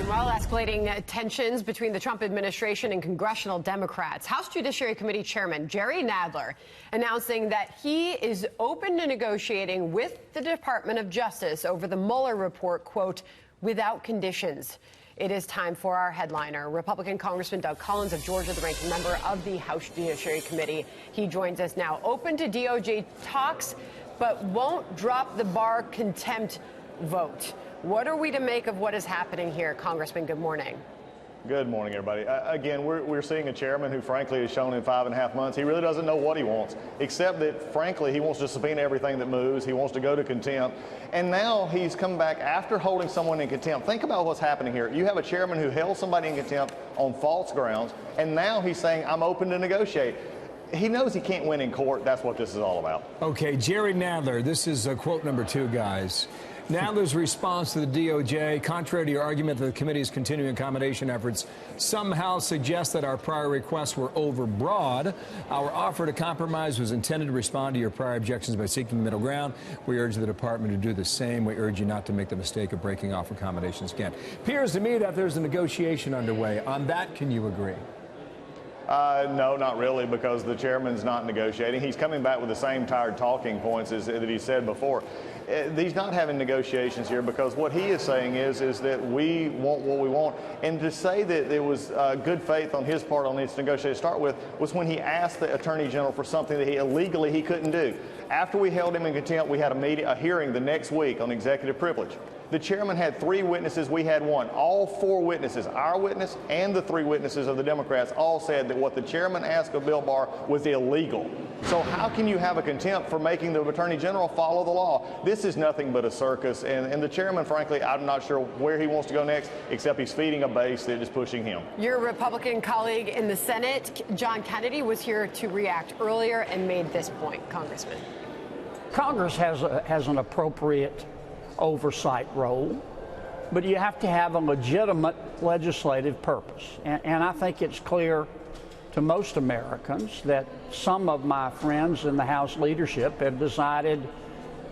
Meanwhile, escalating tensions between the Trump administration and congressional Democrats. House Judiciary Committee Chairman Jerry Nadler announcing that he is open to negotiating with the Department of Justice over the Mueller report, quote, without conditions. It is time for our headliner, Republican Congressman Doug Collins of Georgia, the ranking member of the House Judiciary Committee. He joins us now. Open to DOJ talks, but won't drop the Barr contempt vote. What are we to make of what is happening here? Congressman, good morning. Good morning, everybody. Again, we're seeing a chairman who, frankly, has shown in 5.5 months he really doesn't know what he wants, except that, frankly, he wants to subpoena everything that moves. He wants to go to contempt. And now he's come back after holding someone in contempt. Think about what's happening here. You have a chairman who held somebody in contempt on false grounds, and now he's saying, I'm open to negotiate. He knows he can't win in court. That's what this is all about. Okay, Jerry Nadler, this is quote number 2, guys. Nadler's response to the DOJ, contrary to your argument that the committee's continuing accommodation efforts somehow suggest that our prior requests were overbroad, our offer to compromise was intended to respond to your prior objections by seeking middle ground. We urge the department to do the same. We urge you not to make the mistake of breaking off accommodations again. Appears to me that there's a negotiation underway. On that, can you agree? No, not really, because the chairman's not negotiating. He's coming back with the same tired talking points that he said before. He's not having negotiations here because what he is saying is that we want what we want. And to say that there was good faith on his part on this negotiation to start with was when he asked the Attorney General for something that he couldn't do. After we held him in contempt, we had a hearing the next week on executive privilege. The chairman had 3 witnesses. We had 1. All 4 witnesses, our witness and the 3 witnesses of the Democrats, all said that what the chairman asked of Bill Barr was illegal. So how can you have a contempt for making the Attorney General follow the law? This is nothing but a circus. And the chairman, frankly, I'm not sure where he wants to go next, except he's feeding a base that is pushing him. Your Republican colleague in the Senate, John Kennedy, was here to react earlier and made this point. Congressman. Congress has an appropriate oversight role, but you have to have a legitimate legislative purpose. And I think it's clear to most Americans that some of my friends in the House leadership have decided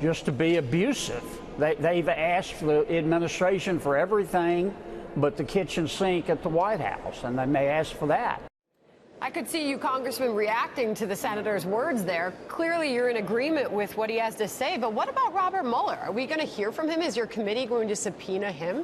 just to be abusive. They've asked the administration for everything but the kitchen sink at the White House, and they may ask for that. I could see you, Congressman, reacting to the senator's words there. Clearly, you're in agreement with what he has to say. But what about Robert Mueller? Are we going to hear from him? Is your committee going to subpoena him?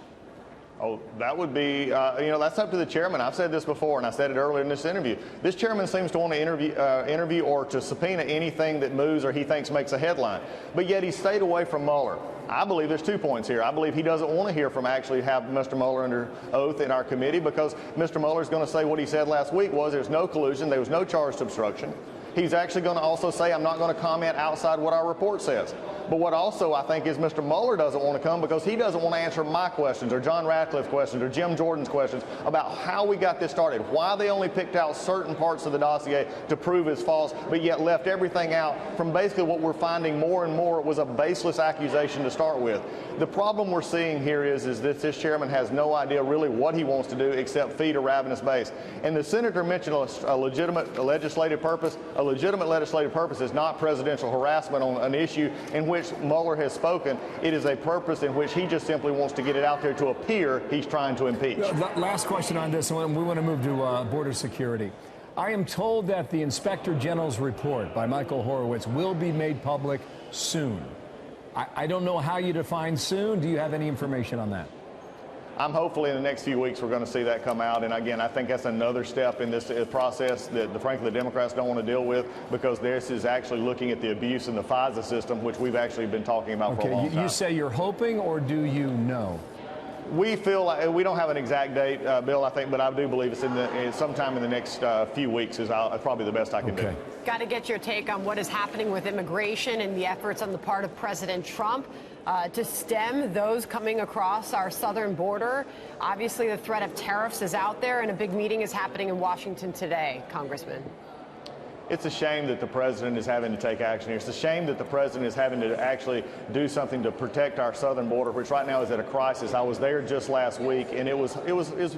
Oh, that would be, that's up to the chairman. I've said this before, and I said it earlier in this interview. This chairman seems to want to interview or to subpoena anything that moves or he thinks makes a headline. But yet he stayed away from Mueller. I believe there's 2 points here. I believe he doesn't want to hear from have Mr. Mueller under oath in our committee because Mr. Mueller is going to say what he said last week was there's no collusion, there was no charged obstruction. He's actually going to also say I'm not going to comment outside what our report says. But what also I think is Mr. Mueller doesn't want to come because he doesn't want to answer my questions or John Ratcliffe's questions or Jim Jordan's questions about how we got this started, why they only picked out certain parts of the dossier to prove is false, but yet left everything out from basically what we're finding more and more was a baseless accusation to start with. The problem we're seeing here is that this chairman has no idea really what he wants to do except feed a ravenous base. And the senator mentioned a legitimate legislative purpose. A legitimate legislative purpose is not presidential harassment on an issue in which Mueller has spoken. It is a purpose in which he just simply wants to get it out there to appear he's trying to impeach. Last question on this, and we want to move to border security. I am told that the Inspector General's report by Michael Horowitz will be made public soon. I don't know how you define soon. Do you have any information on that? I'm hopefully in the next few weeks we're going to see that come out. And again, I think that's another step in this process that, frankly, the Democrats don't want to deal with because this is actually looking at the abuse in the FISA system, which we've actually been talking about for a long time. You say you're hoping, or do you know? We feel like we don't have an exact date, Bill, I think, but I do believe it's sometime in the next few weeks is probably the best I can do. Got to get your take on what is happening with immigration and the efforts on the part of President Trump to stem those coming across our southern border. Obviously, the threat of tariffs is out there, and a big meeting is happening in Washington today, Congressman. It's a shame that the president is having to take action here. It's a shame that the president is having to actually do something to protect our southern border, which right now is at a crisis. I was there just last week, and it was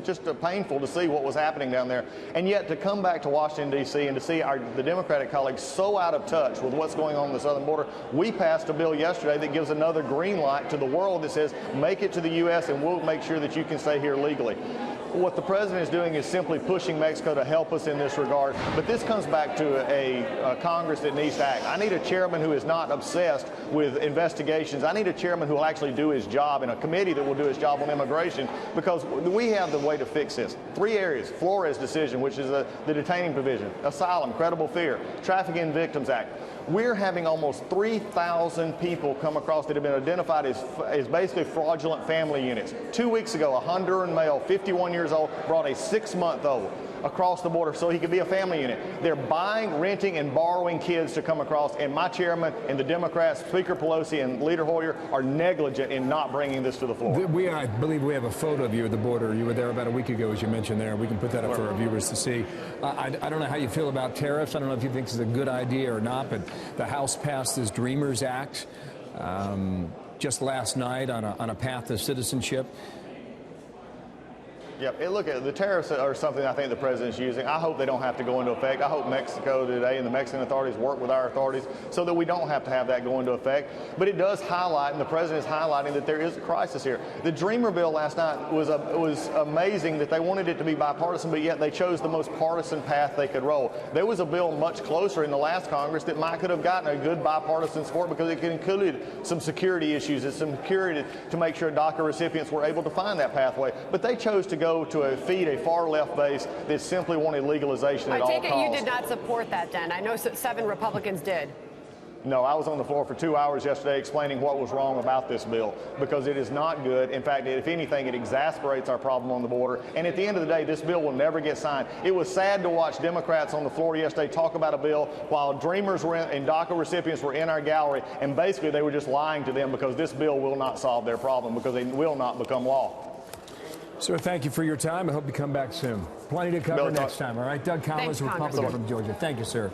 just painful to see what was happening down there. And yet to come back to Washington, D.C., and to see the Democratic colleagues so out of touch with what's going on the southern border. We passed a bill yesterday that gives another green light to the world that says, make it to the U.S. and we'll make sure that you can stay here legally. What the president is doing is simply pushing Mexico to help us in this regard. But this comes back to a Congress that needs to act. I need a chairman who is not obsessed with investigations. I need a chairman who will actually do his job, and a committee that will do his job on immigration, because we have the way to fix this. 3 areas: Flores decision, which is the detaining provision; asylum, credible fear; Trafficking Victims Act. We're having almost 3,000 people come across that have been identified as basically fraudulent family units. 2 weeks ago, a Honduran male, 51 years old, brought a 6-month-old across the border so he could be a family unit. They're buying, renting, and borrowing kids to come across, and my chairman and the Democrats, Speaker Pelosi and Leader Hoyer, are negligent in not bringing this to the floor. I believe we have a photo of you at the border. You were there about a week ago, as you mentioned there. We can put that up for our viewers to see. I don't know how you feel about tariffs. I don't know if you think this is a good idea or not, but the House passed this Dreamers Act just last night on a path to citizenship. Yep. Look, the tariffs are something I think the president's using. I hope they don't have to go into effect. I hope Mexico today and the Mexican authorities work with our authorities so that we don't have to have that go into effect. But it does highlight, and the president is highlighting, that there is a crisis here. The Dreamer bill last night was amazing that they wanted it to be bipartisan, but yet they chose the most partisan path they could roll. There was a bill much closer in the last Congress that might could have gotten a good bipartisan support because it included some security issues and some security to make sure DACA recipients were able to find that pathway. But they chose to go to feed a far left base that simply wanted legalization at all costs. I take it you did not support that then. I know 7 Republicans did. No, I was on the floor for 2 hours yesterday explaining what was wrong about this bill, because it is not good. In fact, if anything, it exasperates our problem on the border. And at the end of the day, this bill will never get signed. It was sad to watch Democrats on the floor yesterday talk about a bill while Dreamers and DACA recipients were in our gallery, and basically they were just lying to them because this bill will not solve their problem because they will not become law. Sir, thank you for your time. I hope you come back soon. Plenty to cover next time, all right? Doug Collins, Republican from Georgia. Thank you, sir.